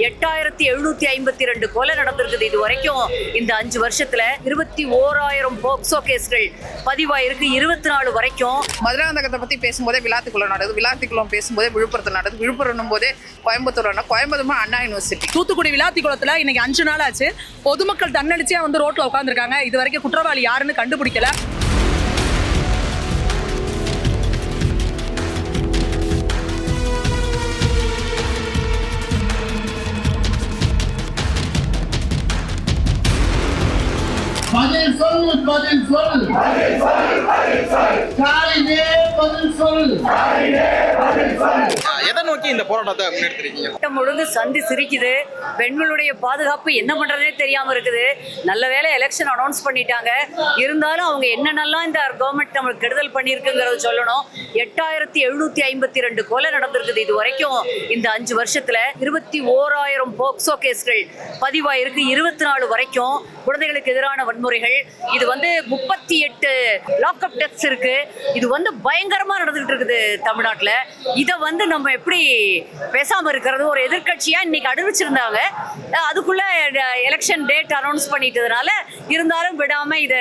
8752 கொலை நடந்திருக்குது இது வரைக்கும். இந்த 5 வருஷத்துல 21,000 போக்சோ கேஸ்கள் பதிவாயிருக்கு 24 வரைக்கும். மதுராந்தகத்தை பத்தி பேசும்போதே விளாத்திக்குளம் நடக்குது, விளாத்திக்குளம் பேசும்போதே விழுப்புரத்தில் நடக்குது, விழுப்புரம் போதே கோயம்புத்தூர், கோயம்புத்தூர் அண்ணா யூனிவர்சிட்டி. தூத்துக்குடி விளாத்திக்குளத்துல இன்னைக்கு 5 நாள் ஆச்சு. பொதுமக்கள் தன்னெழுச்சியா வந்து ரோட்ல உட்காந்துருக்காங்க. இது வரைக்கும் குற்றவாளி யாருன்னு கண்டுபிடிக்கல. பதில் சொல் பதில் சொல் ஸ்டாலினே பதில் சொல். எதை நோக்கி இந்த போராட்டத்தை முன்னெடுத்துருக்கீங்க? சட்டம் ஒழுங்கு சந்தி சிரிக்குது. பெண்களுடைய பாதுகாப்பு என்ன பண்றதே தெரியாம இருக்குது. நல்ல வேளை எலெக்ஷன் அனௌன்ஸ் பண்ணிட்டாங்க. இருந்தாலும் அவங்க என்னென்னலாம் இந்த கவர்மெண்ட் நம்மளுக்கு கெடுதல் பண்ணியிருக்குங்கிறத சொல்லணும். 8752 கொலை நடந்திருக்குது இது வரைக்கும். இந்த 5 வருஷத்துல 21,000 போக்சோ கேஸ்கள் பதிவாயிருக்கு 24 வரைக்கும். குழந்தைகளுக்கு எதிரான வன்முறைகள் இது 38 லாக்அப் டெத்ஸ் இருக்கு. இது பயங்கரமா நடந்துகிட்டு இருக்குது தமிழ்நாட்டுல. இதை நம்ம எப்படி பேசாம இருக்கிறது? ஒரு எதிர்கட்சியா இன்னைக்கு அறிவிச்சிருந்தாங்க, அதுக்குள்ள எலெக்ஷன் டேட் அனௌன்ஸ் பண்ணிட்டதுனால இருந்தாலும் விடாம இத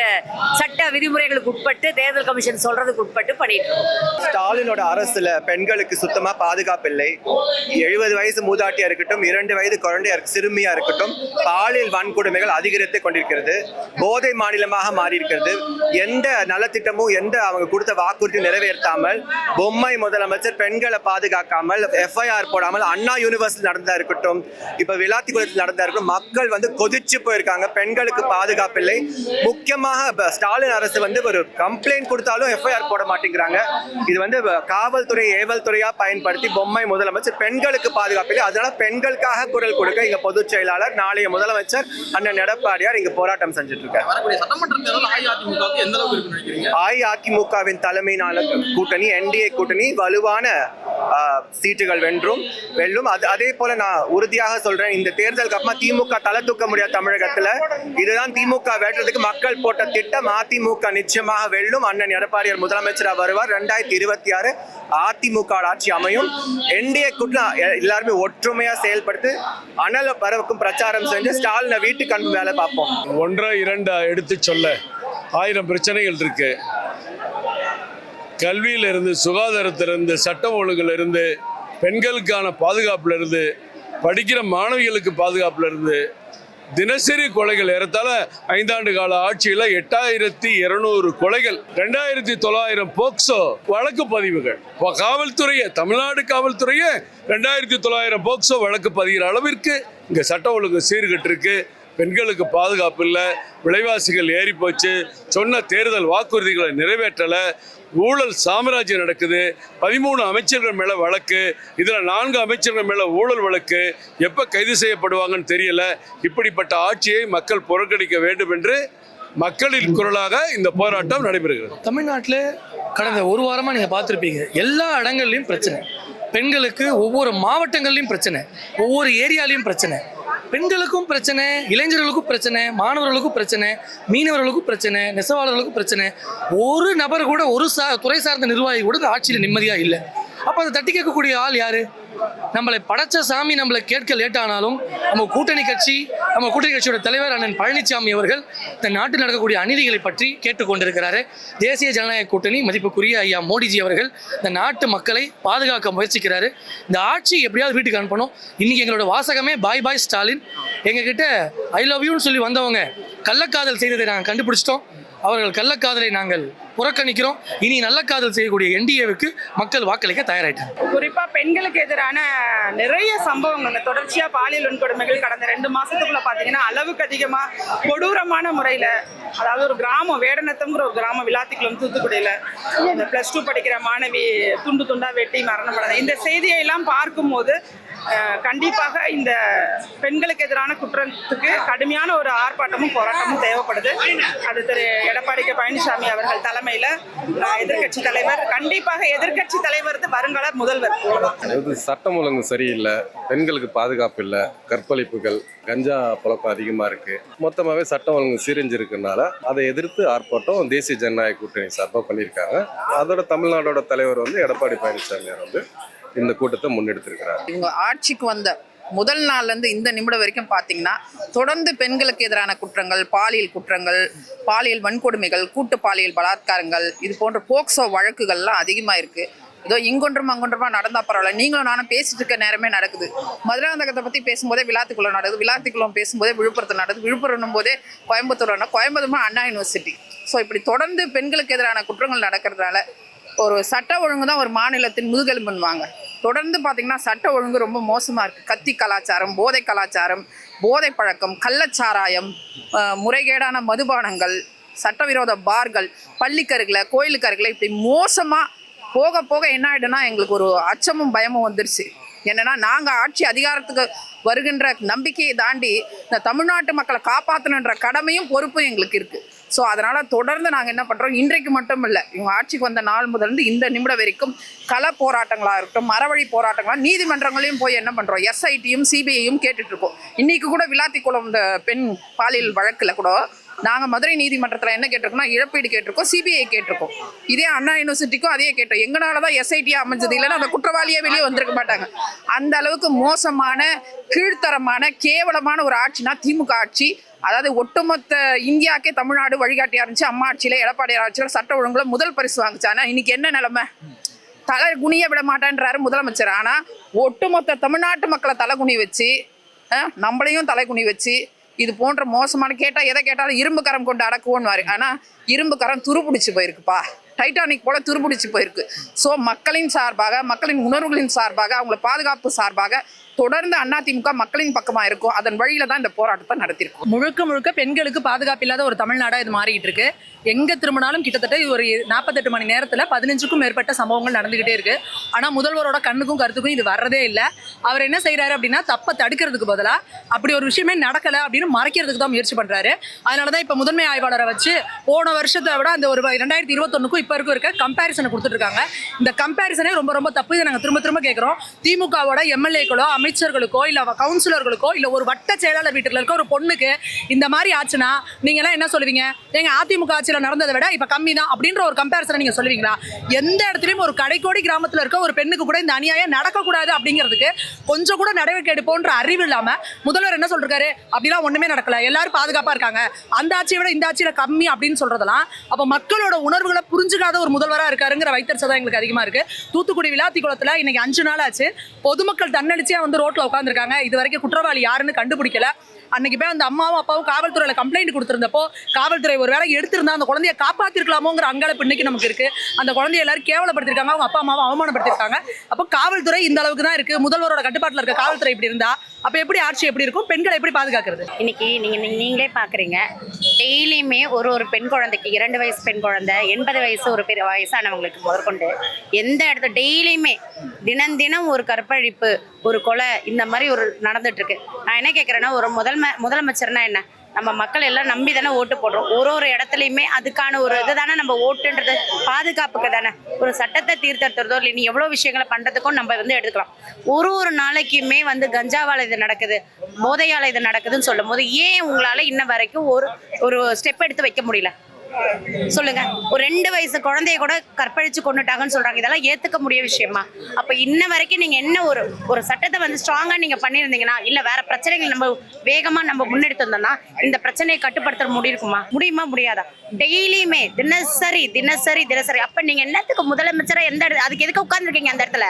சட்ட விதிமுறைகளுக்கு உட்பட்டு தேர்தல் கமிஷன் சொல்றதுக்கு உட்பட்டு பண்ணிட்டு இருக்கோம். ஸ்டாலினோட அரசுல பெண்களுக்கு சுத்தமா பாதுகாப்பு இல்லை. 70 வயசு மூதாட்டியா இருக்கட்டும், 2 வயது குழந்தையா சிறுமியா இருக்கட்டும், பாலியல் வன்கொடுமைகள் அதிகரித்து கொண்டிருக்கிறது. போதை மாநிலமாக மாறி இருக்கிறது. எந்த நலத்திட்டமும் அவங்க கொடுத்த வாக்குறுதி நிறைவேற்றாமல், பொம்மை முதலமைச்சர் பெண்களை பாதுகாக்காமல், எஃப்ஐஆர் போடாமல், அண்ணா யூனிவர்சிட்டி நடந்தா இருக்கட்டும், இப்ப விளாத்திக்குளத்தில் நடந்தா இருக்கட்டும், மக்கள் கொதிச்சு போயிருக்காங்க. பெண்களுக்கு பாதுகாப்பு இல்லை. முக்கியமாக ஸ்டாலின் அரசு ஒரு கம்ப்ளைண்ட் கொடுத்தாலும் எஃப்ஐஆர் போட மாட்டேங்கிறாங்க. இது காவல்துறை ஏவல் துறையா பயன்படுத்தி பொம்மை முதலமைச்சர் பெண்களுக்கு பாதுகாப்பு இல்லை. அதனால பெண்களுக்காக குரல் கொடுக்க இங்க பொதுச் செயலாளர், நாளைய முதலமைச்சர் அண்ணன் எடப்பாடியார் இங்க போராட்டம் செஞ்சுட்டு இருக்காரு. அஇஅதிமுகவின் தலைமையிலான கூட்டணி, என்டிஏ கூட்டணி வலுவான சீட்டுகள் வெல்லும். அதே போல நான் உறுதியாக சொல்றேன், இந்த தேர்தலுக்கு அப்புறமா திமுக தலை தூக்க முடியாது தமிழகத்துல. இதுதான் திமுக வெல்றதுக்கு மக்கள் போட்ட திட்டம். அதிமுக நிச்சயமாக வெல்லும். அண்ணன் எடப்பாடியார் முதலமைச்சராக வருவார். 2026 அதிமுக ஆட்சி அமையும். என்டிஏ கூட்டணி எல்லாருமே ஒற்றுமையா செயல்படுத்தி அனல் பரவுக்கும் பிரச்சாரம் செஞ்சு ஸ்டாலினை வீட்டுக்கு அனுப்பும் வேலை பார்ப்போம். 1 2 எடுத்து சொல்ல 1000 பிரச்சனைகள் இருக்கு. கல்வியிலிருந்து, சுகாதாரத்திலிருந்து, சட்டம் ஒழுங்கிலிருந்து, பெண்களுக்கான பாதுகாப்பிலிருந்து, படிக்கிற மாணவிகளுக்கு பாதுகாப்பிலிருந்து, தினசரி கொலைகள் ஏறத்தாழ 5 ஆண்டு கால ஆட்சியில் 8200 கொலைகள், 2900 போக்சோ வழக்கு பதிவுகள். காவல்துறையை, தமிழ்நாடு காவல்துறையை 2900 போக்சோ வழக்கு பதிகிற அளவிற்கு இங்கே சட்டம் ஒழுங்கு சீர்கட்டு இருக்கு. பெண்களுக்கு பாதுகாப்பு இல்லை, விலைவாசிகள் ஏறி போச்சு, சொன்ன தேர்தல் வாக்குறுதிகளை நிறைவேற்றலை, ஊழல் சாம்ராஜ்யம் நடக்குது. 13 அமைச்சர்கள் மேலே வழக்கு, இதில் 4 அமைச்சர்கள் மேலே ஊழல் வழக்கு. எப்போ கைது செய்யப்படுவாங்கன்னு தெரியல. இப்படிப்பட்ட ஆட்சியை மக்கள் புறக்கணிக்க வேண்டும் என்று மக்களின் குரலாக இந்த போராட்டம் நடைபெறுகிறது. தமிழ்நாட்டில் கடந்த 1 வாரமாக நீங்கள் பார்த்துருப்பீங்க, எல்லா இடங்கள்லையும் பிரச்சனை. பெண்களுக்கு ஒவ்வொரு மாவட்டங்கள்லையும் பிரச்சனை, ஒவ்வொரு ஏரியாலையும் பிரச்சனை. பெண்களுக்கும் பிரச்சனை, இளைஞர்களுக்கும் பிரச்சனை, மாணவர்களுக்கும் பிரச்சனை, மீனவர்களுக்கும் பிரச்சனை, நெசவாளர்களுக்கும் பிரச்சனை. ஒரு நபர் கூட, ஒரு துறை சார்ந்த நிர்வாகி கூட இந்த ஆட்சியில் நிம்மதியாக இல்லை. அப்போ அதை தட்டி கேட்கக்கூடிய ஆள் யாரு? நம்மளை படைச்ச சாமி நம்மளை கேட்க லேட் ஆனாலும் நம்ம கூட்டணி கட்சியோட தலைவர் அண்ணன் பழனிசாமி அவர்கள் இந்த நாட்டில் நடக்கக்கூடிய அநீதிகளை பற்றி கேட்டுக்கொண்டிருக்கிறாரு. தேசிய ஜனநாயக கூட்டணி மதிப்புக்குரிய ஐயா மோடிஜி அவர்கள் இந்த நாட்டு மக்களை பாதுகாக்க முயற்சிக்கிறாரு. இந்த ஆட்சி எப்படியாவது வீட்டுக்கு அனுப்பணும். இன்னைக்கு எங்களோட வாசகமே பாய் பாய் ஸ்டாலின். எங்ககிட்ட ஐ லவ் யூன்னு சொல்லி வந்தவங்க கள்ளக்காதல் செய்ததை நாங்கள் கண்டுபிடிச்சிட்டோம். அவர்கள் கள்ளக்காதலை நாங்கள் புறக்கணிக்கிறோம். இனி நல்ல காதல் செய்யக்கூடிய என்டிஏவுக்கு மக்கள் வாக்களிக்க தயாராயிட்டாங்க. குறிப்பா பெண்களுக்கு எதிரான நிறைய சம்பவங்கள், தொடர்ச்சியா பாலியல் வன்கொடுமைகள் கடந்த 2 மாசத்துக்குள்ள பாத்தீங்கன்னா அளவுக்கு அதிகமா கொடூரமான முறையில, அதாவது ஒரு கிராமம், வேடநத்தம்ங்கிற ஒரு கிராமம், விளாத்திக்குளம் தூத்துக்குடியில இந்த +2 படிக்கிற மாணவி துண்டு துண்டா வெட்டி மரணப்படாத இந்த செய்தியை எல்லாம் பார்க்கும்போது கண்டிப்பாக இந்த பெண்களுக்கு எதிரான குற்றத்துக்கு கடுமையான ஒரு ஆர்ப்பாட்டமும் போராட்டமும் தேவைப்படுது. அது திரு எடப்பாடி பழனிசாமி அவர்கள் தலைமையில எதிர்கட்சி தலைவர், கண்டிப்பாக எதிர்கட்சி தலைவர் வருங்கால முதல்வர். சட்டம் ஒழுங்கு சரியில்லை, பெண்களுக்கு பாதுகாப்பு இல்லை, கற்பழிப்புகள், கஞ்சா பழக்கம் அதிகமாக இருக்கு. மொத்தமாகவே சட்டம் ஒழுங்கு சீரஞ்சிருக்குனால அதை எதிர்த்து ஆர்ப்பாட்டம் தேசிய ஜனநாயக கூட்டணி சார்பாக பண்ணியிருக்காங்க. அதோட தமிழ்நாடோட தலைவர் எடப்பாடி பழனிசாமி இந்த கூட்டத்தை முன்னெடுத்திருக்கிறார். இவங்க ஆட்சிக்கு வந்த முதல் நாள்லேருந்து இந்த நிமிடம் வரைக்கும் பார்த்தீங்கன்னா தொடர்ந்து பெண்களுக்கு எதிரான குற்றங்கள், பாலியல் குற்றங்கள், பாலியல் வன்கொடுமைகள், கூட்டு பாலியல் பலாத்காரங்கள், இது போன்ற போக்சோ வழக்குகள்லாம் அதிகமாக இருக்குது. ஏதோ இங்கொன்றும் அங்கொன்றுமா நடந்தா பரவாயில்ல, நீங்களும் நானும் பேசிட்டு இருக்க நேரமே நடக்குது. மதுராந்தகத்தை பற்றி பேசும்போதே விளாத்திக்குளம் நடக்குது, விளாத்திக்குளம் பேசும்போதே விழுப்புரத்தில் நடக்குது, விழுப்புரம் போதே கோயம்புத்தூர், கோயம்புத்தூர் அண்ணா யூனிவர்சிட்டி. ஸோ இப்படி தொடர்ந்து பெண்களுக்கு எதிரான குற்றங்கள் நடக்கிறதுனால ஒரு சட்ட ஒழுங்கு தான் ஒரு மாநிலத்தின் முதுகெலும்புன்னுவாங்க. தொடர்ந்து பார்த்திங்கன்னா சட்ட ஒழுங்கு ரொம்ப மோசமாக இருக்குது. கத்தி கலாச்சாரம், போதை கலாச்சாரம், போதை பழக்கம், கள்ளச்சாராயம், முறைகேடான மதுபானங்கள், சட்டவிரோத பார்கள், பள்ளிக்கருகளை, கோயிலுக்கருகளை, இப்படி மோசமாக போக போக என்ன ஆகிடுன்னா எங்களுக்கு ஒரு அச்சமும் பயமும் வந்துருச்சு. என்னன்னா நாங்கள் ஆட்சி அதிகாரத்துக்கு வருகின்ற நம்பிக்கையை தாண்டி இந்த தமிழ்நாட்டு மக்களை காப்பாற்றணுன்ற கடமையும் பொறுப்பும் எங்களுக்கு இருக்குது. ஸோ அதனால் தொடர்ந்து நாங்கள் என்ன பண்ணுறோம், இன்றைக்கு மட்டும் இல்லை, இவங்க ஆட்சிக்கு வந்த நாள் முதல்ந்து இந்த நிமிடம் வரைக்கும் கள போராட்டங்களாக இருக்கட்டும், மரவழி போராட்டங்களாக, நீதிமன்றங்களையும் போய் என்ன பண்ணுறோம், எஸ்ஐடியும் சிபிஐயும் கேட்டுட்ருக்கோம். இன்றைக்கி கூட விளாத்திக்குளம் இந்த பெண் பாலியல் வழக்கில் கூட நாங்கள் மதுரை நீதிமன்றத்தில் என்ன கேட்டிருக்கோம்னா இழப்பீடு கேட்டிருக்கோம், சிபிஐ கேட்டிருக்கோம். இதே அண்ணா யூனிவர்சிட்டிக்கும் அதே கேட்டோம். எங்களால தான் எஸ்ஐடியாக அமைஞ்சது, இல்லைன்னா அந்த குற்றவாளியே வெளியே வந்திருக்க மாட்டாங்க. அந்த அளவுக்கு மோசமான, கீழ்த்தரமான, கேவலமான ஒரு ஆட்சினா திமுக ஆட்சி. அதாவது ஒட்டுமொத்த இந்தியாவுக்கே தமிழ்நாடு வழிகாட்டியா இருந்துச்சு. அம்மா ஆட்சியில், எடப்பாடி ஆட்சியில் சட்ட ஒழுங்குல முதல் பரிசு வாங்குச்சு. ஆனால் இன்னைக்கு என்ன நிலைமை, தலை குனிய விட மாட்டேன்றாரு முதலமைச்சர். ஆனால் ஒட்டுமொத்த தமிழ்நாட்டு மக்களை தலைகுனி வச்சு, நம்மளையும் தலைகுனி வச்சு, இது போன்ற மோசமான கேட்டால் எதை கேட்டாலும் இரும்பு கரம் கொண்டு அடக்குவோன்னு. ஆனால் இரும்பு கரம் துருப்பிடிச்சு போயிருக்குப்பா, டைட்டானிக் போல துருப்பிடிச்சு போயிருக்கு. ஸோ மக்களின் சார்பாக, மக்களின் உணர்வுகளின் சார்பாக, அவங்கள பாதுகாப்பு சார்பாக தொடர்ந்து அதிமுக மக்களின் பக்கமாக இருக்கும். அதன் வழியில தான் இந்த போராட்டத்தை நடத்திருக்கோம். முழுக்க முழுக்க பெண்களுக்கு பாதுகாப்பு இல்லாத ஒரு தமிழ்நாடாக இது மாறிக்கிட்டு இருக்கு. எங்கே திரும்பினாலும் கிட்டத்தட்ட ஒரு 48 மணி நேரத்தில் 15க்கும் மேற்பட்ட சம்பவங்கள் நடந்துகிட்டே இருக்கு. ஆனால் முதல்வரோட கண்ணுக்கும் கருத்துக்கும் இது வர்றதே இல்லை. அவர் என்ன செய்யறாரு அப்படின்னா, தப்பை தடுக்கிறதுக்கு பதிலாக அப்படி ஒரு விஷயமே நடக்கலை அப்படின்னு மறைக்கிறதுக்கு தான் முயற்சி பண்றாரு. அதனால தான் இப்போ முதன்மை ஆய்வாளரை வச்சு போன வருஷத்தை விட அந்த ஒரு 2021க்கும் இப்போ இருக்க கம்பேரிசனை கொடுத்துட்டு இருக்காங்க. இந்த கம்பேரிசனே ரொம்ப ரொம்ப தப்பு. இதை நாங்கள் திரும்ப திரும்ப கேட்குறோம். திமுகவோட எம்எல்ஏக்களோ, அமைச்சர்களுக்கோ, இல்லை கவுன்சிலர்களுக்கோ, இல்லை ஒரு வட்ட செயலாளர் வீட்டில் இருக்க ஒரு பொண்ணுக்கு இந்த மாதிரி ஆச்சுன்னா நீங்க எல்லாம் என்ன சொல்லுவீங்க? எங்க அதிமுக ஆட்சியில் நடந்ததை விட இப்ப கம்மி தான் அப்படின்ற ஒரு கம்பேரிசனை நீங்க சொல்லுவீங்களா? எந்த இடத்துலயும் ஒரு கடைக்கோடி கிராமத்துல இருக்க ஒரு பெண்ணுக்கு கூட இந்த அநியாயம் நடக்கக்கூடாது அப்படிங்கிறதுக்கு கொஞ்சம் கூட நடவடிக்கை எடுப்போன்ற அறிவு இல்லாம முதல்வர் என்ன சொல்றாரு, அப்படிலாம் ஒண்ணுமே நடக்கல, எல்லாரும் பாதுகாப்பா இருக்காங்க, அந்த ஆட்சியை விட இந்த ஆட்சியில கம்மி அப்படின்னு சொல்றதெல்லாம் அப்ப மக்களோட உணர்வுகளை புரிஞ்சுக்காத ஒரு முதல்வரா இருக்காருங்கிற வைத்தறிச்சல் தான் எங்களுக்கு அதிகமா இருக்கு. தூத்துக்குடி விளாத்திக்குளத்துல இன்னைக்கு 5 நாள் ஆச்சு. பொதுமக்கள் தன்னெழுச்சியா வந்து ரோட்ல உட்காந்துருக்காங்க. இது வரைக்கும் குற்றவாளி யாருன்னு கண்டுபிடிக்கல. அன்னைக்கு போய் அந்த அம்மாவும் அப்பாவும் காவல்துறையில கம்ப்ளைண்ட் கொடுத்திருந்தப்போ காவல்துறை ஒரு வேலை எடுத்திருந்தா அந்த குழந்தைய காப்பாத்திருக்கலாமோங்கிற அங்காளப்பு இன்னைக்கு நமக்கு இருக்கு. அந்த குழந்தைய எல்லாரும் கேவலப்படுத்திருக்காங்க, அவங்க அப்பா அம்மாவும் அவமானப்படுத்திருக்காங்க. அப்போ காவல்துறை இந்த அளவுக்கு தான் இருக்கு. முதல்வரோட கட்டுப்பாட்டில் இருக்க காவல்துறை இப்படி இருந்தா அப்ப எப்படி ஆட்சி எப்படி இருக்கும்? பெண்களை எப்படி பாதுகாக்கிறது? இன்னைக்கு நீங்களே பாக்குறீங்க, டெய்லியுமே ஒரு பெண் குழந்தைக்கு 2 வயசு பெண் குழந்தை, 80 வயசு ஒரு வயசானவங்களுக்கு முதற்கொண்டு எந்த இடத்துல டெய்லியுமே தினம் ஒரு கற்பழிப்பு, ஒரு கொலை, இந்த மாதிரி ஒரு நடந்துட்டு இருக்கு. நான் என்ன கேட்கறேன்னா, ஒரு முதலமைச்சர்னா என்ன, நம்ம மக்கள் எல்லாம் நம்பி தானே ஓட்டு போடுறோம். ஒரு இடத்துலையுமே அதுக்கான ஒரு இது தானே நம்ம ஓட்டுன்றது, பாதுகாப்புக்கு தானே. ஒரு சட்டத்தை தீர்த்தெடுத்துறதோ இல்லை நீ எவ்வளோ விஷயங்களை பண்ணுறதுக்கும் நம்ம வந்து எடுத்துக்கலாம். ஒரு நாளைக்குமே வந்து கஞ்சாவால் இது நடக்குது, போதையால் இது நடக்குதுன்னு சொல்லும் போது ஏன் உங்களால் இன்ன வரைக்கும் ஒரு ஸ்டெப் எடுத்து வைக்க முடியல சொல்லுங்க? ஒரு 2 வயசு குழந்தைய கூட கற்பழிச்சு கொண்டுட்டாங்கன்னு சொல்றாங்க. இதெல்லாம் ஏத்துக்க முடிய விஷயமா? அப்ப இன்ன வரைக்கும் நீங்க என்ன ஒரு சட்டத்தை வந்து ஸ்ட்ராங்கா நீங்க பண்ணியிருந்தீங்கன்னா, இல்ல வேற பிரச்சனைகள் நம்ம வேகமா நம்ம முன்னெடுத்து வந்தோம்னா இந்த பிரச்சனையை கட்டுப்படுத்த முடியுமா முடியாதா? டெய்லியுமே தினசரி அப்ப நீங்க என்னத்துக்கு முதலமைச்சரா அதுக்கு எதுக்கு உட்கார்ந்துருக்கீங்க அந்த இடத்துல?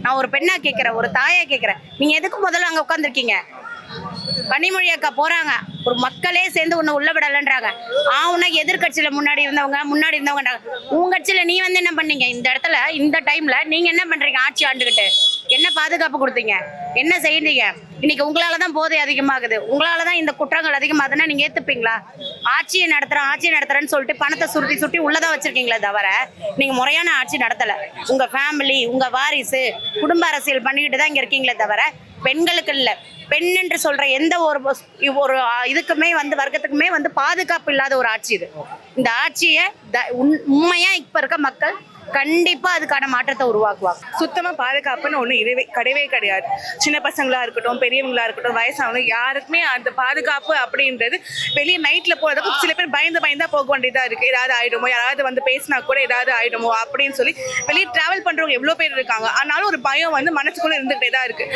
நான் ஒரு பெண்ணா கேட்கிறேன், ஒரு தாயா கேட்கிறேன், நீங்க எதுக்கு முதல்ல அங்க உட்கார்ந்துருக்கீங்க? கனிமொழி அக்கா போறாங்க, ஒரு மக்களே சேர்ந்து உன்னை உள்ள விடலன்றாங்க. ஆவுனா எதிர்கட்சியில முன்னாடி இருந்தவங்க உங்க கட்சியில நீ வந்து என்ன பண்ணீங்க? இந்த இடத்துல இந்த டைம்ல நீங்க என்ன பண்றீங்க? ஆட்சி ஆண்டுகிட்டு என்ன பாதுகாப்பு கொடுத்தீங்க? என்ன செய்யறீங்க? இன்னைக்கு உங்களாலதான் போதை அதிகமாகுது, உங்களாலதான் இந்த குற்றங்கள் அதிகமாகுதுன்னா நீங்க ஏத்துப்பீங்களா? ஆட்சியை நடத்துறேன்னு சொல்லிட்டு பணத்தை சுருட்டி உள்ளதான் வச்சிருக்கீங்களே தவிர நீங்க முறையான ஆட்சி நடத்தல. உங்க ஃபேமிலி, உங்க வாரிசு, குடும்ப அரசியல் பண்ணிக்கிட்டு தான் இங்க இருக்கீங்களே தவிர பெண்களுக்கு இல்ல. பெண் என்று சொல்ற எந்த ஒரு இதுக்குமே வந்து வர்க்கத்துக்குமே வந்து பாதுகாப்பு இல்லாத ஒரு ஆட்சி இது. இந்த ஆட்சியை உண்மையா இப்ப இருக்க மக்கள் கண்டிப்பா அதுக்கான மாற்றத்தை உருவாக்குவாங்க. சுத்தமா பாதுகாப்புன்னு ஒண்ணு கிடையவே கிடையாது. சின்ன பசங்களா இருக்கட்டும், பெரியவங்களா இருக்கட்டும், வயசானவங்க யாருக்குமே அந்த பாதுகாப்பு அப்படின்றது வெளியே நைட்ல போறதுக்கு சில பேர் பயந்தா போக வேண்டியதா இருக்கு. ஏதாவது ஆயிடுமோ, யாராவது வந்து பேசினா கூட ஏதாவது ஆயிடுமோ அப்படின்னு சொல்லி வெளியே டிராவல் பண்றவங்க எவ்வளவு பேர் இருக்காங்க. ஆனாலும் ஒரு பயம் வந்து மனசுக்குள்ள இருந்துகிட்டே தான் இருக்கு.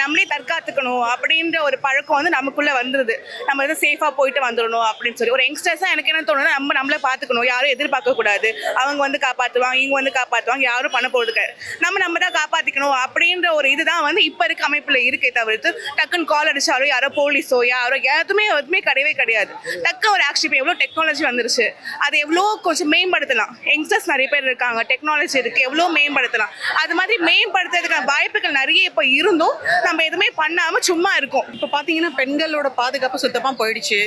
நம்மளே தற்காத்துக்கணும் அப்படின்ற ஒரு பழக்கம் வந்து நமக்குள்ள வந்துருது. நம்ம வந்து சேஃபா போயிட்டு வந்துடணும் அப்படின்னு சொல்லி ஒரு யங்ஸ்டர்ஸா எனக்கு என்ன தோணுது, நம்மள பாத்துக்கணும், யாரும் எதிர்பார்க்க கூடாது. அவங்க வந்து காப்பாத்துவாங்க, இவங்க வந்து காப்பாத்துவாங்க, யாரும் பண்ண போறது கிடையாது. நம்ம தான் காப்பாத்திக்கணும் அப்படின்ற ஒரு இதுதான் வந்து இப்ப இருக்க அமைப்புல இருக்கே தவிர்த்து டக்குன்னு கால் அடிச்சாலோ யாரோ போலீஸோ யாரோ எதுவுமே கிடையவே கிடையாது. டக்கு ஒரு ஆக்ஷன். இப்போ எவ்வளோ டெக்னாலஜி வந்துருச்சு, அது எவ்வளோ கொஞ்சம் மேம்படுத்தலாம். யங்ஸ்டர்ஸ் நிறைய பேர் இருக்காங்க, டெக்னாலஜி இருக்கு, எவ்வளோ மேம்படுத்தலாம். அது மாதிரி மேம்படுத்துறதுக்கான வாய்ப்புகள் நிறைய இப்போ இருந்தும் நம்ம எதுவுமே பண்ணாம சும்மா இருக்கோம். இப்போ பார்த்தீங்கன்னா பெண்களோட பாதுகாப்பு சுத்தமாக போயிடுச்சு.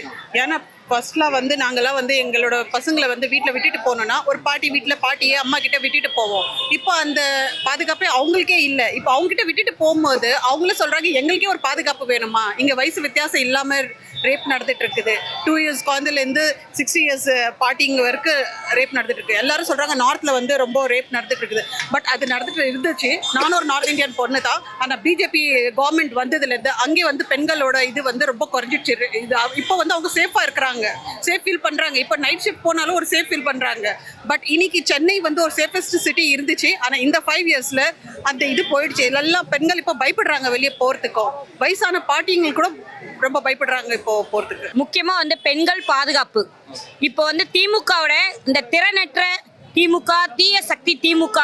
ஏன்னா ஃபர்ஸ்ட்லாம் வந்து நாங்களாம் வந்து எங்களோட பசங்களை வந்து வீட்டில் விட்டுட்டு போனோம்னா ஒரு பாட்டி வீட்டில் பாட்டியே அம்மா கிட்ட விட்டுட்டு போவோம். இப்போ அந்த பாதுகாப்பே அவங்களுக்கே இல்லை. இப்போ அவங்ககிட்ட விட்டுட்டு போகும்போது அவங்களே சொல்கிறாங்க எங்களுக்கே ஒரு பாதுகாப்பு வேணுமா, இங்கே வயசு வித்தியாசம் இல்லாமல் ரேப் நடந்துட்டு இருக்குது. 2 years குழந்தைலேருந்து 60 years பாட்டிங்க வரைக்கும் ரேப் நடந்துட்டு இருக்கு. எல்லாரும் சொல்கிறாங்க நார்த்தில் வந்து ரொம்ப ரேப் நடந்துட்டு இருக்குது. பட் அது நடந்துட்டு இருந்துச்சு. நானும் ஒரு நார்த் இந்தியன் பொண்ணு தான். ஆனால் பிஜேபி கவர்மெண்ட் வந்ததுலேருந்து அங்கே வந்து பெண்களோட இது வந்து ரொம்ப குறைஞ்சிடுச்சு. இது இப்போ வந்து அவங்க சேஃபாக இருக்கிறாங்க, சேஃப் ஃபீல் பண்றாங்க. இப்போ நைட் ஷிஃப்ட் போனாலும் ஒரு சேஃப் ஃபீல் பண்றாங்க. பட் இன்னைக்கு சென்னை வந்து ஒரு சேஃபஸ்ட் சிட்டி இருந்துச்சு. ஆனா இந்த 5 yearsல அந்த இது போயிடுச்சு. எல்லாம் பெண்கள் இப்போ பயப்படுறாங்க வெளியே போறதுக்கும். வயசான பாட்டிங்களுக்கு கூட ரொம்ப பயப்படுறாங்க இப்போ போறதுக்கு. முக்கியமா வந்து பெண்கள் பாதுகாப்பு. இப்போ வந்து திமுகவோட இந்த திறனற்ற திமுக, தீய சக்தி திமுக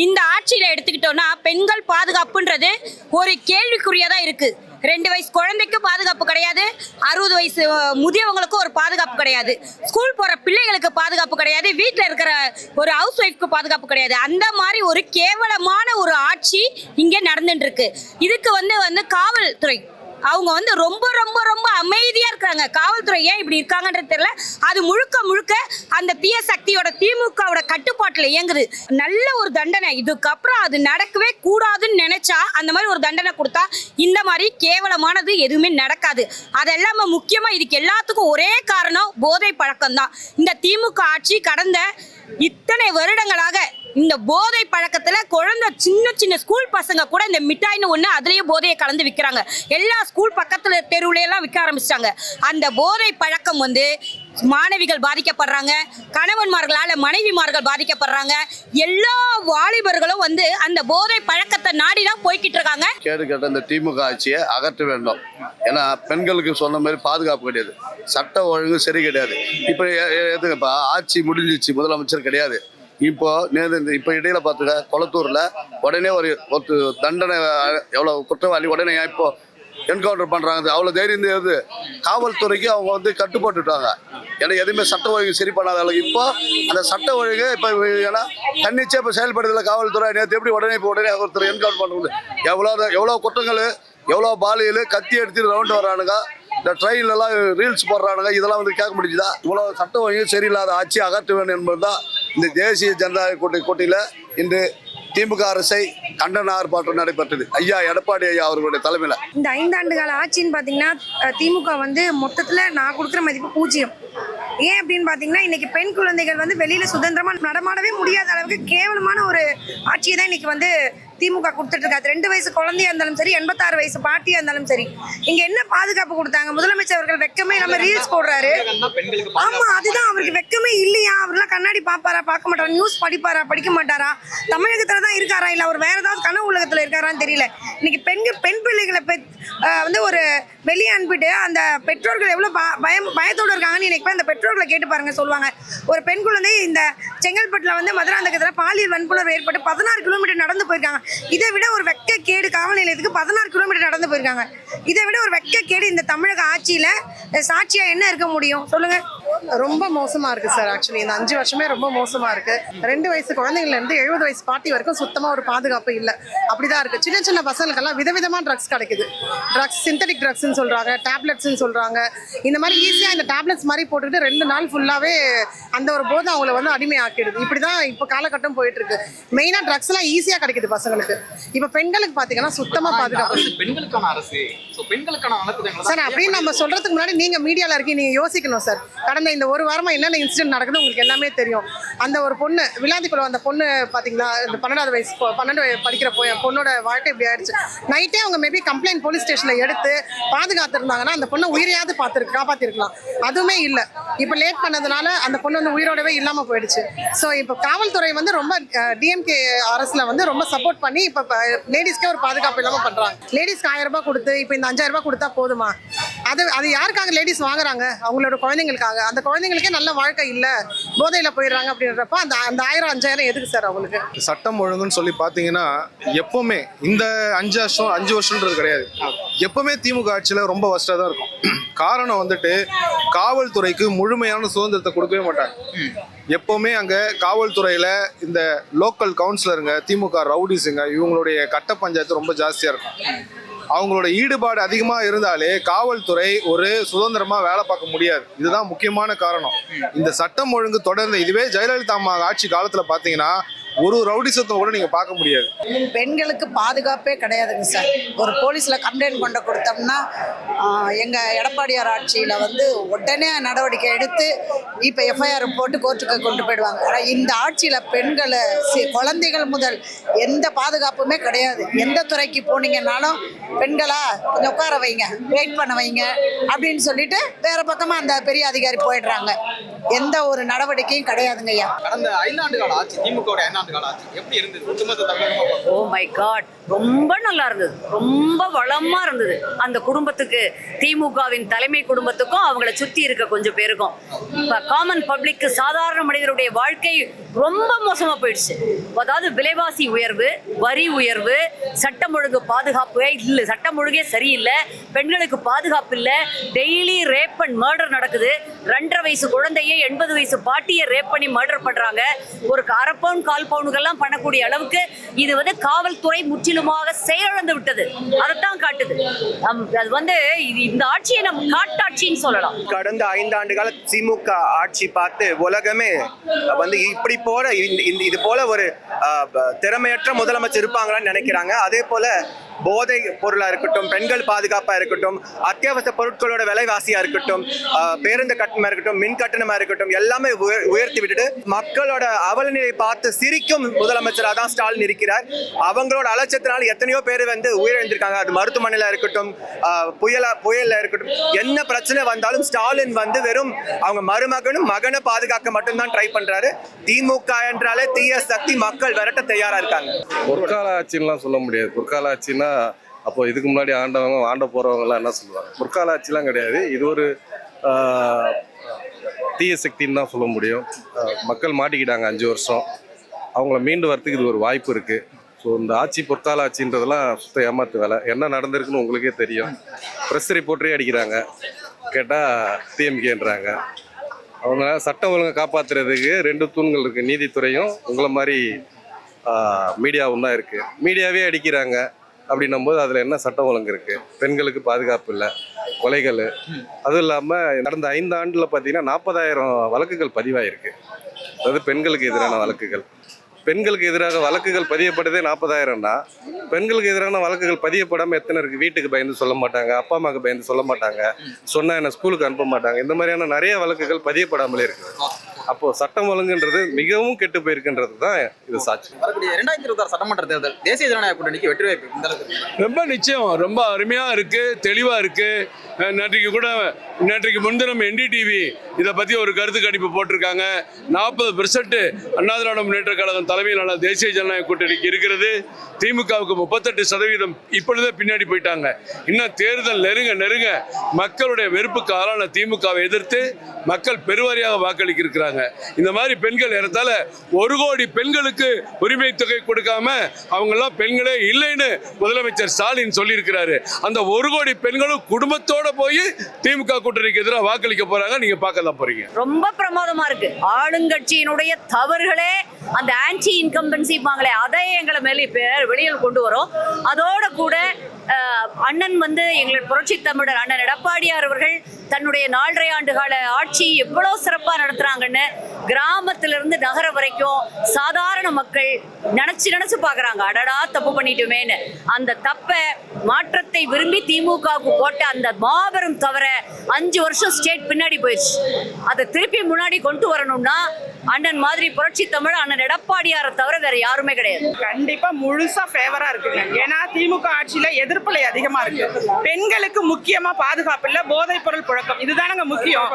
இந்த ஆட்சியில எடுத்துக்கிட்டோம்னா பெண்கள் பாதுகாப்புன்றது ஒரு கேள்விக்குறியா தான் இருக்கு. 2 வயசு குழந்தைக்கு பாதுகாப்பு கிடையாது, 60 வயசு முதியவங்களுக்கும் ஒரு பாதுகாப்பு கிடையாது, ஸ்கூல் போற பிள்ளைகளுக்கு பாதுகாப்பு கிடையாது, வீட்டில் இருக்கிற ஒரு ஹவுஸ் ஒய்ஃப்க்கு பாதுகாப்பு கிடையாது. அந்த மாதிரி ஒரு கேவலமான ஒரு ஆட்சி இங்கே நடந்துட்டு இருக்கு. இதுக்கு வந்து காவல்துறை அவங்க வந்து ரொம்ப ரொம்ப ரொம்ப அமைதியா இருக்காங்க. காவல்துறை ஏன் இப்படி இருக்காங்கன்றது தெரியல. அது முழுக்க அந்த தீய சக்தியோட திமுகவோட கட்டுப்பாட்டுல இயங்குது. நல்ல ஒரு தண்டனை, இதுக்கப்புறம் அது நடக்கவே கூடாதுன்னு நினைச்சா அந்த மாதிரி ஒரு தண்டனை கொடுத்தா இந்த மாதிரி கேவலமானது எதுவுமே நடக்காது. அதெல்லாம முக்கியமா இதுக்கு எல்லாத்துக்கும் ஒரே காரணம் போதை பழக்கம் தான். இந்த திமுக ஆட்சி கடந்த இத்தனை வருடங்களாக இந்த போதை பழக்கத்துல குழந்தை சின்ன ஸ்கூல் பசங்க கூட இந்த மிட்டாய்னு ஒண்ணு அதுலயே போதையை கலந்து விற்கிறாங்க. எல்லா ஸ்கூல் பக்கத்துல தெருவுல எல்லாம் விற்க ஆரம்பிச்சிட்டாங்க. அந்த போதை பழக்கம் வந்து மாணவிகள் பாதிக்கப்படுறாங்க, கணவன்மார்களால மனைவிமார்கள் பாதிக்கப்படுறாங்க. எல்லா வாலிபர்களும் வந்து அந்த போதை பழக்கத்தை நாடிதான் போய்கிட்டு இருக்காங்க. கேடு கேட்ட இந்த திமுக ஆட்சியை அகற்ற வேண்டும். ஏன்னா பெண்களுக்கு சொன்ன மாதிரி பாதுகாப்பு கிடையாது, சட்ட ஒழுங்கு சரி கிடையாது. இப்போ எதுக்குப்பா ஆட்சி முடிஞ்சிச்சு, முதலமைச்சர் கிடையாது. இப்போ இடையில பார்த்துக்க கொளத்தூர்ல உடனே ஒரு தண்டனை, எவ்வளவு குற்றவாளி உடனே இப்போ என்கவுண்டர் பண்றாங்க. அவ்வளவு தைரியம் எது காவல்துறைக்கு அவங்க வந்து கட்டுப்பட்டுட்டாங்க. ஏன்னா எதுவுமே சட்ட ஒழுங்கு சரி பண்ணாத அளவுக்கு இப்போ அந்த சட்ட ஒழுங்கு இப்போ ஏன்னா தன்னிச்சே இப்போ செயல்படுறதுல காவல்துறை நேற்று எப்படி உடனே ஒருத்தர் என்கவுண்டர் பண்ணுறது. எவ்வளோ குற்றங்கள், எவ்வளோ பாலியல், கத்தி எடுத்து ரவுண்டு வர்றானுங்க, இந்த ட்ரெயின்லாம் ரீல்ஸ் போடுறானுங்க. இதெல்லாம் வந்து கேட்க முடிஞ்சுதா? இவ்வளோ சட்ட ஒழுங்கு சரியில்லாத ஆட்சி அகற்ற வேண்டும் என்பதுதான் இந்த தேசிய ஜனநாயக கூட்டணியில் இன்று திமுக அரசை கண்டன ஆர்ப்பாட்டம் நடைபெற்றது. ஐயா எடப்பாடி ஐயா அவர்களுடைய தலைமையில் இந்த 5 ஆண்டு கால ஆட்சின்னு பார்த்தீங்கன்னா திமுக வந்து மொத்தத்தில் நான் கொடுக்குற மதிப்பு 0. ஏன் அப்படின்னு பார்த்தீங்கன்னா இன்னைக்கு பெண் குழந்தைகள் வந்து வெளியில சுதந்திரமாக நடமாடவே முடியாத அளவுக்கு கேவலமான ஒரு ஆட்சியை தான் இன்னைக்கு வந்து திமுக கொடுத்துட்டு இருக்காது. 2 வயசு குழந்தையா இருந்தாலும் சரி, 86 வயசு பாட்டியா இருந்தாலும் சரி, இங்க என்ன பாதுகாப்பு கொடுத்தாங்க? முதலமைச்சர் அவர்கள் வெக்கமே நம்ம ரீல்ஸ் போடுறாரு. ஆமா, அதுதான் அவருக்கு வெக்கமே இல்லையா? அவர்லாம் கண்ணாடி பாப்பாரா, பார்க்க மாட்டாரா? நியூஸ் படிப்பாரா, படிக்க மாட்டாரா? தமிழகத்துல தான் இருக்காரா, இல்ல அவர் வேற ஏதாவது கனவு உலகத்துல இருக்காரான்னு தெரியல. இன்னைக்கு பெண் பிள்ளைகளை வந்து ஒரு வெளியே அனுப்பிட்டு அந்த பெற்றோர்கள் எவ்வளவு பயத்தோடு இருக்காங்கன்னு இன்னைக்கு அந்த பெற்றோர்களை கேட்டு பாருங்க, சொல்லுவாங்க. ஒரு பெண் குழந்தை இந்த செங்கல்பட்டுல வந்து மதுராந்தகத்துல பாலியல் வன்புணர்வு ஏற்பட்டு 16 கிலோமீட்டர் நடந்து போயிருக்காங்க. இதை விட ஒரு வெக்க கேடு காவல் நிலையத்துக்கு 16 கிலோமீட்டர் நடந்து போயிருக்காங்க. இதை விட ஒரு வெக்க கேடு இந்த தமிழக ஆட்சியில சாட்சியா என்ன இருக்க முடியும் சொல்லுங்க? ரொம்ப மோசமா இருக்கு சார். ஆக்சுவலி இந்த 5 வருஷமே ரொம்ப மோசமா இருக்கு. 2 வயசு குழந்தைங்கள்ல இருந்து 70 வயசு பாட்டி வரைக்கும் சுத்தமா ஒரு பாதுகாப்பு இல்லை. அப்படிதான் இருக்கு. சின்ன பசங்களுக்கெல்லாம் விதவிதமா ட்ரக்ஸ் கிடைக்குது. ட்ரக்ஸ், சிந்தட்டிக் ட்ரக்ஸ்ன்னு சொல்றாங்க, டேப்லெட்ஸ்ன்னு சொல்றாங்க. இந்த மாதிரி ஈஸியா இந்த டேப்லெட்ஸ் மாதிரி போட்டுக்கிட்டு 2 நாள் ஃபுல்லாவே அந்த ஒரு போதை அவங்கள வந்து அடிமை ஆக்கிடுது. இப்படிதான் இப்போ காலகட்டம் போயிட்டு இருக்கு. மெயினா ட்ரக்ஸ் எல்லாம் ஈஸியா கிடைக்குது பசங்களுக்கு. இப்ப பெண்களுக்கு பாத்தீங்கன்னா சுத்தமா பாதுகாப்பு. பெண்களுக்கான அரசு, பெண்களுக்கான சார் அப்படின்னு நம்ம சொல்றதுக்கு முன்னாடி நீங்க மீடியால இருக்கீங்க, நீங்க யோசிக்கணும் சார். கடந்த இந்த ஒரு வாரமா என்னென்ன இன்சிடென்ட் நடக்குது உங்களுக்கு எல்லாமே தெரியும். அந்த ஒரு பொண்ணு விளாந்திக்குள்ள அந்த பொண்ணு பாத்தீங்களா, இந்த 12 படிக்கிற பொண்ணோட வாழ்க்கை இப்படி ஆயிடுச்சு. நைட்டே அவங்க மேபி கம்ப்ளைண்ட் போலீஸ் ஸ்டேஷன்ல எடுத்து பாதுகாத்திருந்தாங்கன்னா அந்த பொண்ணை உயிரையாவது காப்பாத்திருக்கலாம். அதுவுமே இல்லை. இப்போ லேட் பண்ணதுனால அந்த பொண்ணு வந்து உயிரோடவே இல்லாம போயிடுச்சு. ஸோ இப்போ காவல்துறை வந்து ரொம்ப டிஎம்கே அரசுல வந்து ரொம்ப சப்போர்ட் பண்ணி இப்போ லேடிஸ்க்கே ஒரு பாதுகாப்பு இல்லாம பண்றாங்க. லேடிஸ்க்கு 1000 ரூபாய் கொடுத்து இப்போ இந்த 5000 ரூபாய் கொடுத்தா போதுமா? அது யாருக்காக லேடிஸ் வாங்குறாங்க? அவங்களோட குழந்தைங்களுக்காக. அந்த குழந்தைங்களுக்கே நல்ல வாழ்க்கை இல்லை, போதையில போயிடுறாங்க அப்படின்றப்ப அந்த 1000 5000 எதுக்கு சார் அவங்களுக்கு? சட்டம் ஒழுங்குன்னு சொல்லி பார்த்தீங்கன்னா எப்பவுமே இந்த 5 வருஷம்ன்றது கிடையாது. எப்பவுமே திமுக ஆட்சியில் ரொம்ப வஸ்டாக தான் இருக்கும். காரணம் வந்துட்டு காவல்துறைக்கு முழுமையான சுதந்திரத்தை கொடுக்கவே மாட்டாங்க. எப்பவுமே அங்கே காவல்துறையில் இந்த லோக்கல் கவுன்சிலருங்க, திமுக ரவுடிஸுங்க, இவங்களுடைய கட்ட பஞ்சாயத்து ரொம்ப ஜாஸ்தியாக இருக்கும். அவங்களோட ஈடுபாடு அதிகமாக இருந்தாலே காவல்துறை ஒரு சுதந்திரமாக வேலை பார்க்க முடியாது. இதுதான் முக்கியமான காரணம். இந்த சட்டம் ஒழுங்கு தொடர்ந்து இதுவே ஜெயலலிதா அம்மா ஆட்சி காலத்தில் பார்த்தீங்கன்னா ஒரு ரவுடிசத்தை கூட நீங்கள் பார்க்க முடியாது. பெண்களுக்கு பாதுகாப்பே கிடையாதுங்க சார். ஒரு போலீஸில் கம்ப்ளைண்ட் கொண்டு கொடுத்தோம்னா எங்கள் எடப்பாடியார் ஆட்சியில் வந்து உடனே நடவடிக்கை எடுத்து இப்போ எஃப்ஐஆர் போட்டு கோர்ட்டுக்கு கொண்டு போயிடுவாங்க. ஆனால் இந்த ஆட்சியில் பெண்களை குழந்தைகள் முதல் எந்த பாதுகாப்புமே கிடையாது. எந்த துறைக்கு போனீங்கன்னாலும் பெண்களா கொஞ்சம் உட்கார வைங்க, வெயிட் பண்ண வைங்க அப்படின்னு சொல்லிட்டு வேற பக்கமாக அந்த பெரிய அதிகாரி போயிடுறாங்க. எந்த ஒரு நடவடிக்கையும் கிடையாதுங்க ஐயா. கடந்த 5 ஆண்டு கால ஆட்சி, திமுக 5 ஆண்டு கால ஆட்சி எப்படி இருந்தது? ஒட்டுமொத்த தமிழகமா? ஓ மை காட், ரொம்ப நல்லா இருந்தது, ரொம்ப வளமா இருந்தது. அந்த குடும்பத்துக்கு, திமுகவின் தலைமை குடும்பத்துக்கும் அவங்கள சுத்தி இருக்க கொஞ்சம் பேருக்கும், காமன் பப்ளிக்கு, சாதாரண மனிதருடைய வாழ்க்கை ரொம்ப மோசமா போயிடுச்சு. அதாவது விலைவாசி உயர்வு, வரி உயர்வு, சட்டம் ஒழுங்கு பாதுகாப்பே இல்லை, சட்டம் ஒழுங்கே சரியில்லை, பெண்களுக்கு பாதுகாப்பு இல்லை, டெய்லி ரேப் அண்ட் மர்டர் நடக்குது. 2.5 வயசு குழந்தைய 80 வயசு பாட்டியை ரேப் பண்ணி மர்டர் பண்றாங்க. ஒரு 1/2 பவுன் 1/4 பவுனுக்கெல்லாம் பண்ணக்கூடிய அளவுக்கு இது வந்து காவல்துறை முற்றிலுமாக செயலிழந்து விட்டது. அதைத்தான் காட்டுது. அது வந்து இந்த ஆட்சியை நம்ம காட்டாட்சின்னு சொல்லலாம். கடந்த 5 ஆண்டு கால திமுக ஆட்சி பார்த்து உலகமே வந்து இப்படி போல இது போல ஒரு திறமையற்ற முதலமைச்சர் இருப்பாங்களான்னு நினைக்கிறாங்க. அதே போல போதை பொருளா இருக்கட்டும், பெண்கள் பாதுகாப்பா இருக்கட்டும், அத்தியாவசிய பொருட்களோட விலைவாசியா இருக்கட்டும், பேருந்து கட்டணமா இருக்கட்டும், மின் கட்டணமா இருக்கட்டும், எல்லாமே உயர்த்தி விட்டுட்டு மக்களோட அவலநிலை பார்த்து சிரிக்கும் முதலமைச்சராக தான் ஸ்டாலின் இருக்கிறார். அவங்களோட அலட்சியத்தினால எத்தனையோ பேர் வந்து உயிரிழந்திருக்காங்க. அது மருத்துவமனையில இருக்கட்டும், புயல்ல இருக்கட்டும், என்ன பிரச்சனை வந்தாலும் ஸ்டாலின் வந்து வெறும் அவங்க மருமகனும் மகனை பாதுகாக்க மட்டும்தான் ட்ரை பண்றாரு. திமுக என்றாலே தீய சக்தி, மக்கள் விரட்ட தயாரா இருக்காங்க. பொற்கால ஆட்சின்லாம் சொல்ல முடியாது. பொற்கால ஆட்சின்னா அப்போ இதுக்கு முன்னாடி ஆண்ட போறவங்கலாம் என்ன சொல்லுவாங்க? பொற்கால ஆட்சிலாம் கிடையாது. இது ஒரு தீய சக்தின்னு தான் சொல்ல முடியும். மக்கள் மாட்டிக்கிட்டாங்க 5 வருஷம். அவங்கள மீண்டு வரத்துக்கு இது ஒரு வாய்ப்பு இருக்கு. ஸோ இந்த ஆட்சி பொற்கால ஆட்சின்றதெல்லாம் சுத்த ஏமாத்து வேலை. என்ன நடந்திருக்குன்னு உங்களுக்கே தெரியும். ப்ரெஸ் ரிப்போர்ட்டரே அடிக்கிறாங்க, கேட்டால் டிஎம்கேன்றாங்க. அவங்க சட்டம் ஒழுங்கை காப்பாற்றுறதுக்கு 2 தூண்கள் இருக்குது. நீதித்துறையும் உங்களை மாதிரி மீடியாவும் தான் இருக்குது. மீடியாவே அடிக்கிறாங்க அப்படின்னும் போது அதில் என்ன சட்டம் ஒழுங்கு இருக்குது? பெண்களுக்கு பாதுகாப்பு இல்லை, கொலைகள். அதுவும் இல்லாமல் கடந்த 5 ஆண்டில் பார்த்தீங்கன்னா 40,000 வழக்குகள் பதிவாயிருக்கு. அதாவது பெண்களுக்கு எதிரான வழக்குகள். பெண்களுக்கு எதிராக வழக்குகள் பதியப்பட்டதே 40,000ன்னா பெண்களுக்கு எதிரான வழக்குகள் பதியப்படாமல் எத்தனை இருக்குது? வீட்டுக்கு பயந்து சொல்ல மாட்டாங்க, அப்பா அம்மாவுக்கு பயந்து சொல்ல மாட்டாங்க, சொன்னால் என்ன ஸ்கூலுக்கு அனுப்ப மாட்டாங்க. இந்த மாதிரியான நிறைய வழக்குகள் பதியப்படாமலே இருக்குது. அப்போது சட்டம் ஒழுங்குன்றது மிகவும் கெட்டு போயிருக்குன்றது தான் இது சாட்சி. வரக்கூடிய 2026 சட்டமன்ற தேர்தல் தேசிய ஜனநாயக கூட்டணிக்கு வெற்றி வாய்ப்பு இந்த அளவுக்கு ரொம்ப நிச்சயம், ரொம்ப அருமையாக இருக்குது, தெளிவாக இருக்குது. நேற்றைக்கு முன்தினம் NDTV இதை பற்றி ஒரு கருத்து கணிப்பு போட்டிருக்காங்க. 40% அண்ணா திராவிட முன்னேற்ற கழகம் தலைமையிலான தேசிய ஜனநாயக கூட்டணிக்கு இருக்கிறது. திமுகவுக்கு 38% இப்பொழுதே பின்னாடி போயிட்டாங்க. இன்னும் தேர்தல் நெருங்க மக்களுடைய வெறுப்புக்கு ஆளான திமுகவை எதிர்த்து மக்கள் பெருவாரியாக வாக்களிக்க இருக்கிறாங்க. இந்த மாதிரி பெண்கள் ஏறத்தால 1 கோடி பெண்களுக்கு உரிமை தொகை கொடுக்காம அவங்கெல்லாம் பெண்களே இல்லைன்னு முதலமைச்சர் ஸ்டாலின் சொல்லியிருக்கிறாரு. அந்த 1 கோடி பெண்களும் குடும்பத்தோட போய் திமுக கூட்டணிக்கு எதிராக வாக்களிக்க போறாங்க. நீங்க பார்க்க தான் போறீங்க. ரொம்ப பிரமாதமா இருக்கு. ஆளுங்கட்சியினுடைய தவறுகளே அந்த ஆன்டி இன்கம்பன்சிப்பாங்களே, அதை எங்களை மேலே வெளியில் கொண்டு வரும். அதோட கூட அண்ணன் வந்து எங்களுடைய புரட்சி தமிழர் அண்ணன் எடப்பாடியார் அவர்கள் தன்னுடைய 4.5 ஆண்டு கால ஆட்சி எவ்வளவு சிறப்பாக நடத்துறாங்கன்னு கிராமத்திலிருந்து நகரம் வரைக்கும் சாதாரண மக்கள் நினைச்சு பார்க்கறாங்க, அடடா தப்பு பண்ணிட்டுமேன்னு. அந்த தப்பை மாற்றத்தை விரும்பி திமுகவுக்கு போட்ட அந்த மாபெரும் தவிர 5 வருஷம் ஸ்டேட் பின்னாடி போயிடுச்சு. அதை திருப்பி முன்னாடி கொண்டு வரணும்னா அண்ணன் மாதிரி புரட்சி தமிழ் அண்ணன் எடப்பாடியாரை தவிர வேற யாருமே கிடையாது. கண்டிப்பா முழுசா ஃபேவரா இருக்குங்க. ஏன்னா திமுக ஆட்சியில எதிர்ப்பலை அதிகமா இருக்கு. பெண்களுக்கு முக்கியமா பாதுகாப்பு இல்ல, போதைப் பொருள் புழக்கம், இதுதானங்க முக்கியம்.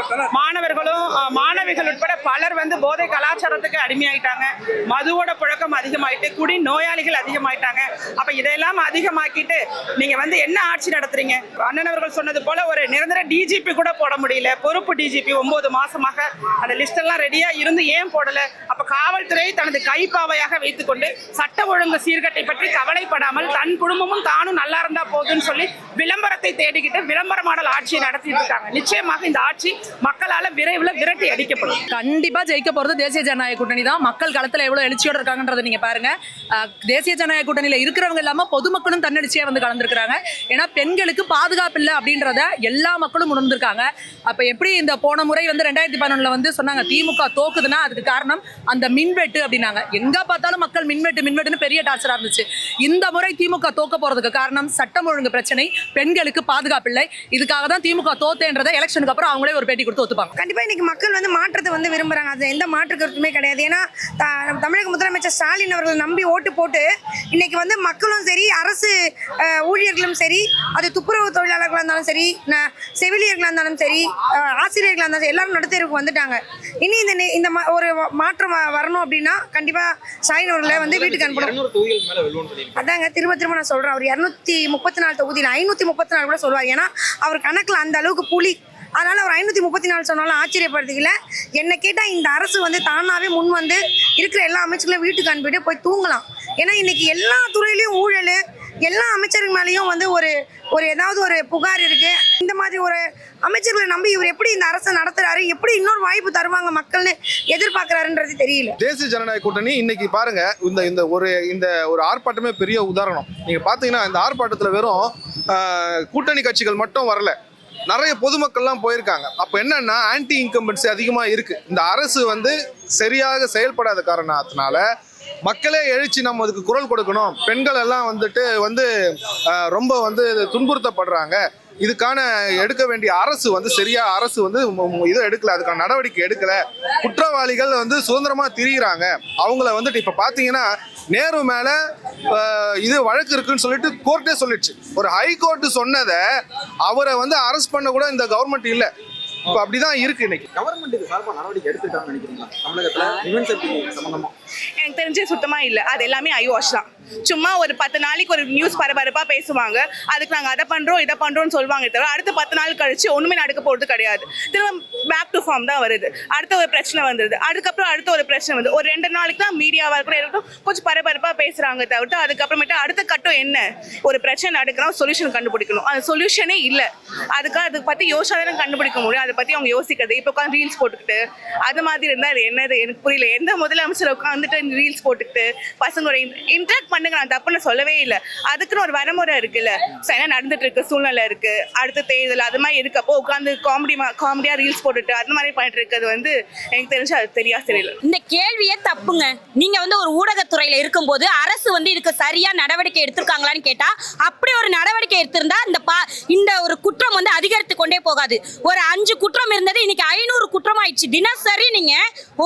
மாணவிகள் உட்பட பலர் வந்து போதை கலாச்சாரத்துக்கு அடிமையாயிட்டாங்க. மதுவோட புழக்கம் அதிகமாயிட்டு, குடி நோயாளிகள் அதிகமாயிட்டாங்க. அப்ப இதெல்லாம் அதிகமாக்கிட்டு நீங்க வந்து என்ன ஆட்சி நடத்துறீங்க? அண்ணன் அவர்கள் சொன்னது போல ஒரு நிரந்தர டிஜிபி கூட போட முடியல. பொறுப்பு டிஜிபி 9 மாசமாக அந்த லிஸ்ட் எல்லாம் ரெடியா இருந்து ஏன் போடல? அப்ப காவல்துறை தனது கைப்பாவையாக வைத்துக்கொண்டு சட்ட ஒழுங்கு சீர்கட்டை பற்றி கவலைப்படாமல் தன் குடும்பமும் தானும் நல்லா இருந்தா போதுன்னு சொல்லி விளம்பரத்தை தேடிக்கிட்டு விளம்பர மாடல் ஆட்சியை நடத்திட்டு இருக்காங்க. நிச்சயமாக இந்த ஆட்சி மக்களால விரைவில் விரட்டி அடிக்கப்படும். கண்டிப்பா ஜெயிக்க போறது தேசிய ஜனநாயக கூட்டணி தான். மக்கள் களத்துல எவ்வளவு எழுச்சியோட இருக்காங்கன்றதை நீங்க பாருங்க. தேசிய ஜனநாயக கூட்டணியில இருக்கிறவங்க இல்லாம பொதுமக்களும் தன்னெழுச்சியா வந்து கலந்துருக்காங்க. ஏன்னா பெண்களுக்கு பாதுகாப்பு இல்லை அப்படின்றத எல்லா மக்களும் உணர்ந்திருக்காங்க. அப்ப எப்படி இந்த போன முறை வந்து 2011 வந்து சொன்னாங்க திமுக தோக்குதுன்னா அதுக்கு காரணம் அந்த மின்வெட்டு அப்படின்னாங்க. எங்க பார்த்தாலும் மக்கள் மின்வெட்டுன்னு பெரிய டார்ச்சரா இருந்துச்சு. இந்த முறை திமுக தோக்க போறதுக்கு காரணம் சட்டம் ஒழுங்கு பிரச்சனை, பெண்களுக்கு பாதுகாப்பு இல்லை. இதுக்காக தான் திமுக தோத்தேன்றதை எலெக்ஷனுக்கு அப்புறம் அவங்களே ஒரு பேட்டி கொடுத்து ஒத்துப்பாங்க. கண்டிப்பா இன்னைக்கு மக்கள் வந்து மாற்றத்தை வந்து விரும்புறாங்க. அது எந்த மாற்று கருத்துமே கிடையாது. ஏன்னா தமிழக முதலமைச்சர் ஸ்டாலின் அவர்கள் நம்பி ஓட்டு போட்டு இன்னைக்கு வந்து மக்களும் சரி, அரசு ஊழியர்களும் சரி, அது துப்புரவு தொழிலாளர்களாக இருந்தாலும் சரி, செவிலியர்களாக இருந்தாலும் சரி, ஆசிரியர்களாக இருந்தாலும் சரி, எல்லாரும் நடுத்தேர்வுக்கு வந்துட்டாங்க. இனி இந்த ஒரு மாற்றம் வரணும் அப்படின்னா கண்டிப்பா ஸ்டாலின் அவர்களை வந்து வீட்டுக்கு அனுப்பணும். அதாங்க திரும்ப நான் சொல்றேன். அவர் 234 தொகுதியில் 534 கூட சொல்லுவார். ஏன்னா அவர் கணக்குல அந்த அளவுக்கு புலி. அதனால அவர் 534 சொன்னாலும் ஆச்சரியப்படுத்திக்கல. என்ன கேட்டா இந்த அரசு வந்து தானாவே முன் வந்து இருக்கிற எல்லா அமைச்சர்களையும் வீட்டுக்கு அனுப்பிட்டு போய் தூங்கலாம். ஏன்னா இன்னைக்கு எல்லா துறையிலையும் ஊழல், எல்லா அமைச்சர்கள் மேலேயும் வந்து ஒரு ஏதாவது ஒரு புகார் இருக்கு. இந்த மாதிரி ஒரு அமைச்சர்களை நம்பி இவர் எப்படி இந்த அரசை நடத்துறாரு, எப்படி இன்னொரு வாய்ப்பு தருவாங்க மக்கள்னு எதிர்பார்க்கிறாருன்றது தெரியல. தேசிய ஜனநாயக கூட்டணி இன்னைக்கு பாருங்க, இந்த ஒரு ஆர்ப்பாட்டமே பெரிய உதாரணம். நீங்க பாத்தீங்கன்னா இந்த ஆர்ப்பாட்டத்துல வெறும் கூட்டணி கட்சிகள் மட்டும் வரல, நிறைய பொதுமக்கள்லாம் போயிருக்காங்க. அப்போ என்னன்னா ஆன்டி இன்கம்பன்சி அதிகமாக இருக்கு. இந்த அரசு வந்து சரியாக செயல்படாத காரணத்தினால மக்களே எழுச்சி நம்ம அதுக்கு குரல் கொடுக்கணும். பெண்கள் எல்லாம் வந்து ரொம்ப வந்து துன்புறுத்தப்படுறாங்க. இதுக்கான எடுக்க வேண்டிய அரசு வந்து இதை எடுக்கல, அதுக்கான நடவடிக்கை எடுக்கல. குற்றவாளிகள் வந்து சுதந்திரமா திரியிறாங்க. அவங்கள இப்ப பாத்தீங்கன்னா நேரு மேல இது வழக்கு இருக்குன்னு சொல்லிட்டு கோர்ட்டே சொல்லிடுச்சு. ஒரு ஹைகோர்ட் சொன்னதை அவரை வந்து அரெஸ்ட் பண்ண கூட இந்த கவர்மெண்ட் இல்லை. இப்ப அப்படிதான் இருக்கு. இன்னைக்கு கவர்மெண்ட் சார்பா நடவடிக்கை எடுத்துட்டாங்கன்னு நினைக்கிறீங்களா தமிழகத்துல விமன் சேஃப்டி சம்பந்தமா? எனக்கு தெரிஞ்சு சுத்தமா இல்லை. அது எல்லாமே ஐ வாஷ் தான். சும்மா ஒரு 10 நாளைக்கு ஒரு நியூஸ் பரபரப்பா பேசுவாங்க, அதுக்கு நாங்கள் அதை பண்றோம் இதை பண்றோம்னு சொல்லுவாங்க தவிர அடுத்த 10 நாள் கழிச்சு ஒண்ணுமே நடக்க போறது கிடையாது. திரும்ப பேக் டு ஃபார்ம் தான் வருது. அடுத்த ஒரு பிரச்சனை வந்துருது, அதுக்கப்புறம் அடுத்த ஒரு பிரச்சனை வந்து ஒரு 2 நாளைக்கு தான் மீடியாவா இருக்கட்டும் கொஞ்சம் பரபரப்பா பேசுறாங்க தவிர்த்து அதுக்கப்புறமேட்டு அடுத்த கட்டம் என்ன, ஒரு பிரச்சனை நடக்கிறோம் சொல்யூஷன் கண்டுபிடிக்கணும். அந்த சொல்யூஷனே இல்லை. அதை பத்தி யோசிச்சாதானே கண்டுபிடிக்க முடியும். அதை பத்தி அவங்க யோசிக்கிறது இப்போ உட்காந்து ரீல்ஸ் போட்டுக்கிட்டு அது மாதிரி இருந்தா அது என்னது எனக்கு புரியல. எந்த முதலமைச்சர் உட்காந்துட்டு ரீல்ஸ் போட்டுக்கிட்டு பசங்களோட இன்டராக்ட் பண்ணுங்க, நான் தப்புன்னு சொல்லவே இல்லை. அதுக்குன்னு ஒரு வரமுறை இருக்குல்ல, என்ன நடந்துட்டு இருக்கு சூழ்நிலை இருக்கு, அடுத்த தேர்தல் அது மாதிரி இருக்கப்போ உட்காந்து காமெடியா ரீல்ஸ் போட்டுட்டு அந்த மாதிரி பண்ணிட்டு இருக்கிறது வந்து எனக்கு தெரிஞ்சு அது தெரியல. இந்த கேள்வியே தப்புங்க. நீங்க வந்து ஒரு ஊடகத்துறையில இருக்கும்போது அரசு வந்து இதுக்கு சரியா நடவடிக்கை எடுத்திருக்காங்களான்னு கேட்டா அப்படி ஒரு நடவடிக்கை எடுத்திருந்தா இந்த ஒரு குற்றம் வந்து அதிகரித்து கொண்டே போகாது. ஒரு 5 குற்றம் இருந்தது இன்னைக்கு 500 குற்றம் ஆயிடுச்சு. தினசரி நீங்க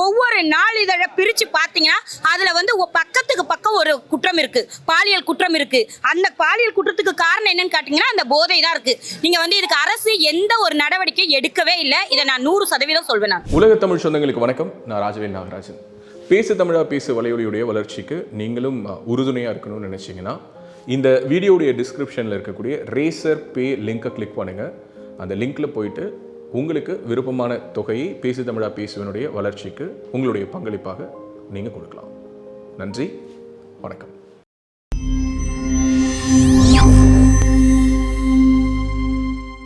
ஒவ்வொரு நாள் இதழ பிரிச்சு பாத்தீங்கன்னா அதுல வந்து பக்கத்துக்கு பக்கம் ஒரு குற்றம் இருக்கு, பாலியல் குற்றம் இருக்கு. அந்த பாலியல் குற்றத்துக்கு காரணம் என்னன்னு கேட்டீங்கன்னா அந்த போதை தான் இருக்கு. நீங்க வந்து இதுக்கு அரசு எந்த ஒரு நடவடிக்கை எடுக்கவே இல்லை. இதை நான் 100% சொல்வேன். உலக தமிழ் சொந்தங்களுக்கு வணக்கம். நான் ராஜவேல் நாகராஜன். பேசு தமிழா பேசு வலையொலியுடைய வளர்ச்சிக்கு நீங்களும் உறுதுணையாக இருக்கணும்னு நினச்சிங்கன்னா இந்த வீடியோடைய டிஸ்கிரிப்ஷனில் இருக்கக்கூடிய ரேசர் பே லிங்கை கிளிக் பண்ணுங்கள். அந்த லிங்க்கில் போயிட்டு உங்களுக்கு விருப்பமான தொகையை பேசு தமிழா பேசுவனுடைய வளர்ச்சிக்கு உங்களுடைய பங்களிப்பாக நீங்கள் கொடுக்கலாம். நன்றி, வணக்கம்.